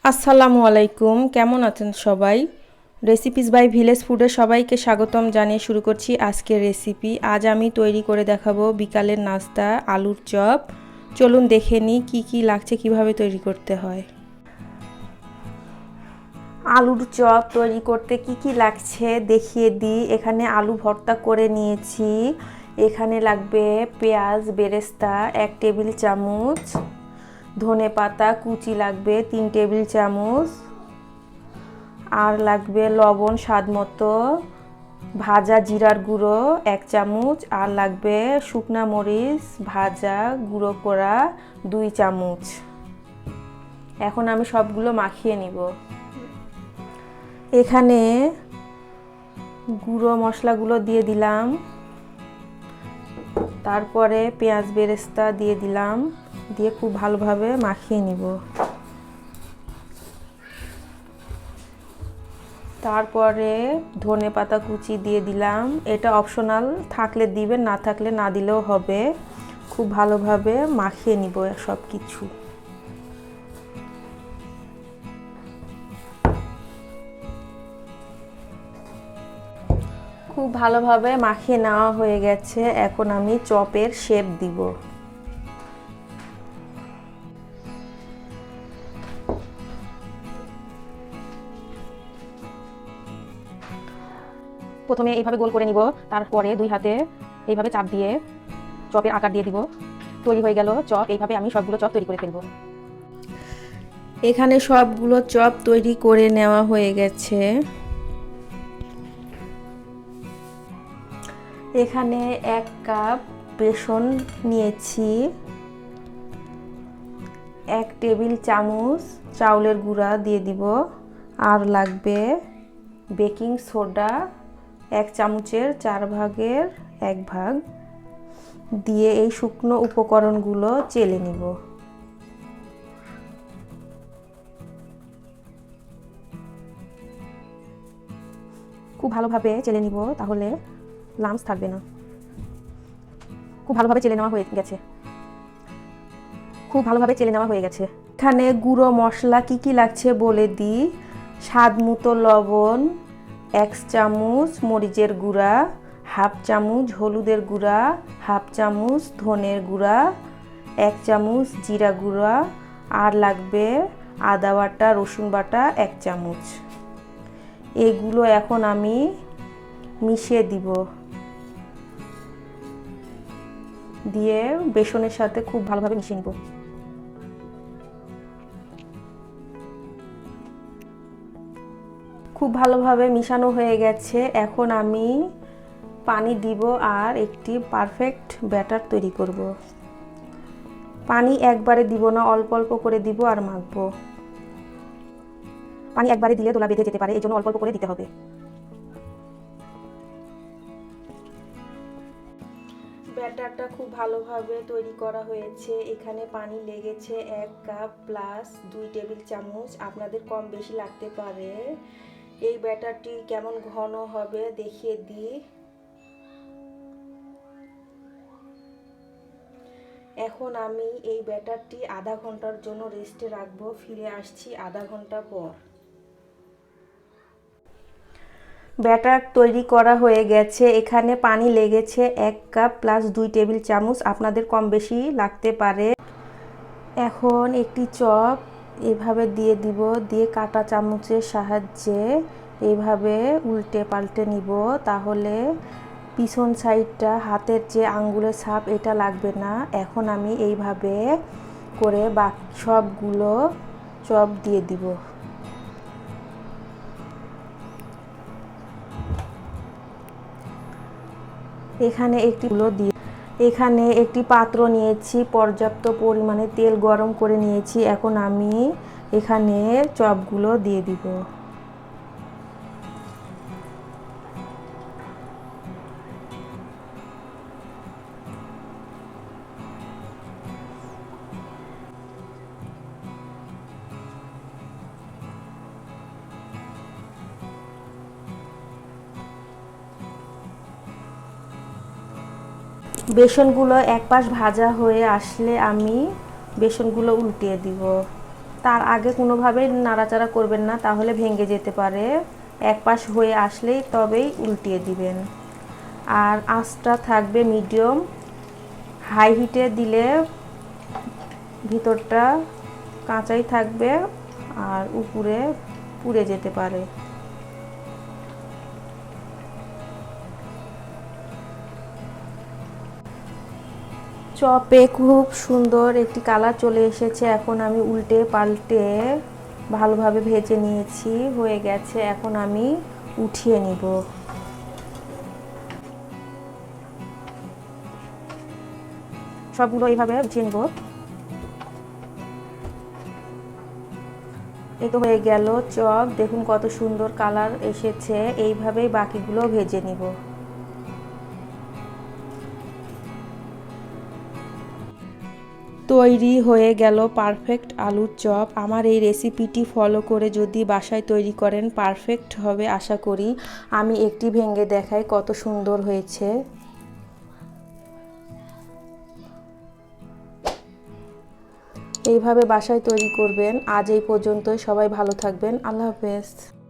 আসসালামু আলাইকুম, কেমন আছেন সবাই? রেসিপিস বাই ভিলেজ ফুডে সবাইকে স্বাগতম জানিয়ে শুরু করছি আজকের রেসিপি। আজ আমি তৈরি করে দেখাবো বিকালের নাস্তা আলুর চপ। চলুন দেখে নিই কী কী লাগছে, কিভাবে তৈরি করতে হয়। আলুর চপ তৈরি করতে কি কি লাগছে দেখিয়ে দিই। এখানে আলু ভর্তা করে নিয়েছি। এখানে লাগবে পেঁয়াজ বেরেস্তা 1 টেবিল চামচ, ধনেপাতা কুচি লাগবে 3 টেবিল চামচ, আর লাগবে লবণ স্বাদ মতো, ভাজা জিরার গুঁড়ো 1 চামচ, আর লাগবে শুকনা মরিচ ভাজা গুঁড়ো করা 2 চামচ। এখন আমি সবগুলো মাখিয়ে নিব। এখানে গুঁড়ো মশলাগুলো দিয়ে দিলাম, তারপরে পেঁয়াজ বেরেস্তা দিয়ে দিলাম, দিয়ে খুব ভালোভাবে মাখিয়ে নিব। তারপরে ধনেপাতা কুচি দিয়ে দিলাম, এটা অপশনাল, থাকলে দিবেন না থাকলে না দিলেও হবে। খুব ভালোভাবে মাখিয়ে নিব সব কিছু। খুব ভালোভাবে মাখিয়ে নেওয়া হয়ে গেছে। এখন আমি চপের শেপ দিব। প্রথমে এইভাবে গোল করে নিব, তারপরে 2 হাতে এইভাবে চাপ দিয়ে চপের আকার দিয়ে দিব। তৈরি হয়ে গেল চপ। এইভাবে আমি সবগুলো চপ তৈরি করে ফেলব। এখানে সবগুলো চপ তৈরি করে নেওয়া হয়ে গেছে। এখানে 1 কাপ বেসন নিয়েছি, 1 টেবিল চামচ চাউলের গুঁড়া দিয়ে দিব, আর লাগবে বেকিং সোডা 1 চামচের 4 ভাগের 1 ভাগ দিয়ে এই শুকনো উপকরণগুলো চেলে নিব। খুব ভালোভাবে চেলে নিব, তাহলে লাম্পস থাকবে না। খুব ভালোভাবে চেলে নেওয়া হয়ে গেছে। এখানে গুঁড়ো মশলা কি কি লাগছে বলে দিই। স্বাদ মতো লবণ 1 চামচ, মরিচের গুঁড়া 1/2 চামচ, হলুদের গুঁড়া 1/2 চামচ, ধনের গুঁড়া 1 চামচ, জিরা গুঁড়া, আর লাগবে আদা বাটা রসুন বাটা 1 চামচ। এগুলো এখন আমি মিশিয়ে দিব, দিয়ে বেসনের সাথে খুব ভালোভাবে মিশিয়ে নিব। খুব ভালোভাবে মিশানো হয়ে গেছে। এখন আমি পানি দিব আর একটি পারফেক্ট ব্যাটার তৈরি করব। পানি একবারে দিব না, অল্প অল্প করে দিব আর মাখবো। পানি একবারে দিলে দোলা বেঁধে যেতে পারে, এই জন্য অল্প অল্প করে দিতে হবে। ব্যাটারটা খুব ভালোভাবে তৈরি করা হয়েছে। এখানে পানি লেগেছে 1 কাপ প্লাস 2 টেবিল চামচ, আপনাদের কম বেশি লাগতে পারে। এই ব্যাটারটি কেমন ঘন হবে দেখিয়ে দিই। এখন আমি এই ব্যাটারটি আধা ঘন্টার জন্য রেস্টে রাখবো। ফিরে আসছি আধা ঘন্টা পর। ব্যাটার তৈরি করা হয়ে গেছে। এখানে পানি লেগেছে 1 কাপ প্লাস 2 টেবিল চামচ, আপনাদের কম বেশি লাগতে পারে। এখন একটি চপ এভাবে দিয়ে দিব, দিয়ে কাঁটা চামচের সাহায্যে এইভাবে উল্টে পাল্টে নিব, তাহলে পিছন সাইডটা হাতের যে আঙ্গুলের ছাপ এটা লাগবে না। এখন আমি এইভাবে করে বাকি সবগুলো চপ দিয়ে দিব। এখানে একটি পাত্র নিয়েছি, পর্যাপ্ত পরিমাণে তেল গরম করে নিয়েছি। এখন আমি এখানে চপগুলো দিয়ে দিব। বেসনগুলো এক পাশ ভাজা হয়ে আসলে আমি বেসনগুলো উল্টিয়ে দিব। তার আগে কোনোভাবেই নাড়াচাড়া করবেন না, তাহলে ভেঙে যেতে পারে। এক পাশ হয়ে আসলেই তবেই উল্টিয়ে দিবেন। আর আঁচটা থাকবে মিডিয়াম। হাই হিটে দিলে ভিতরটা কাঁচাই থাকবে আর উপরে পুড়ে যেতে পারে। চপে খুব সুন্দর একটি কালার চলে এসেছে। এখন আমি উল্টে পাল্টে ভালোভাবে ভেজে নিয়েছি, হয়ে গেছে। এখন আমি উঠিয়ে নিব। সবগুলো এইভাবে উঠিয়ে নিব। এই তো হয়ে গেল চপ। দেখুন কত সুন্দর কালার এসেছে। এইভাবেই বাকিগুলো ভেজে নিব। তৈরি হয়ে গেল পারফেক্ট আলুর চপ। আমার এই রেসিপিটি ফলো করে যদি বাসায় তৈরি করেন পারফেক্ট হবে আশা করি। আমি একটি ভেঙে দেখাই কত সুন্দর হয়েছে। এইভাবে বাসায় তৈরি করবেন। আজ এই পর্যন্তই। সবাই ভালো থাকবেন। আল্লাহ হাফেজ।